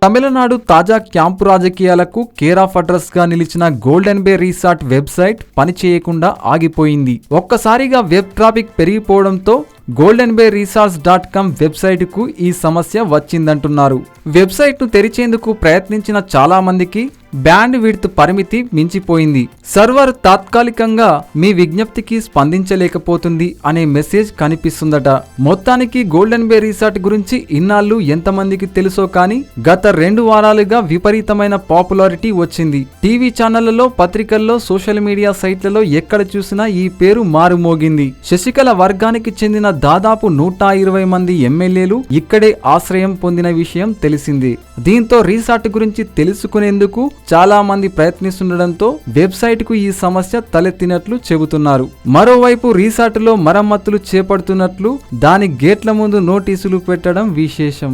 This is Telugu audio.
తమిళనాడు తాజా క్యాంపు రాజకీయాలకు కేర్ ఆఫ్ అడ్రస్ గా నిలిచిన గోల్డెన్ బే రిసార్ట్ వెబ్సైట్ పనిచేయకుండా ఆగిపోయింది. ఒక్కసారిగా వెబ్ ట్రాఫిక్ పెరిగిపోవడంతో goldenbayresorts.com వెబ్సైట్ కు ఈ సమస్య వచ్చిందంటున్నారు. వెబ్సైట్ ను తెరిచేందుకు ప్రయత్నించిన చాలా మందికి బ్యాండ్ విడ్త్ పరిమితి మించిపోయింది. సర్వర్ తాత్కాలికంగా మీ విజ్ఞప్తికి స్పందించలేకపోతుంది అనే మెసేజ్ కనిపిస్తుందట. మొత్తానికి గోల్డెన్ బే రిసార్ట్ గురించి ఇన్నాళ్ళు ఎంతమందికి తెలుసో కానీ గత 2 వారాలుగా విపరీతమైన పాపులారిటీ వచ్చింది. టీవీ ఛానళ్లలో, పత్రికల్లో, సోషల్ మీడియా సైట్లలో ఎక్కడ చూసినా ఈ పేరు మారుమోగింది. శశికళ వర్గానికి చెందిన దాదాపు 120 మంది ఎమ్మెల్యేలు ఇక్కడే ఆశ్రయం పొందిన విషయం తెలిసిందే. దీంతో రిసార్ట్ గురించి తెలుసుకునేందుకు చాలా మంది ప్రయత్నిస్తుండటంతో వెబ్సైట్ కు ఈ సమస్య తలెత్తినట్లు చెబుతున్నారు. మరోవైపు రిసార్ట్ లో మరమ్మతులు చేపడుతున్నట్లు దాని గేట్ల ముందు నోటీసులు పెట్టడం విశేషం.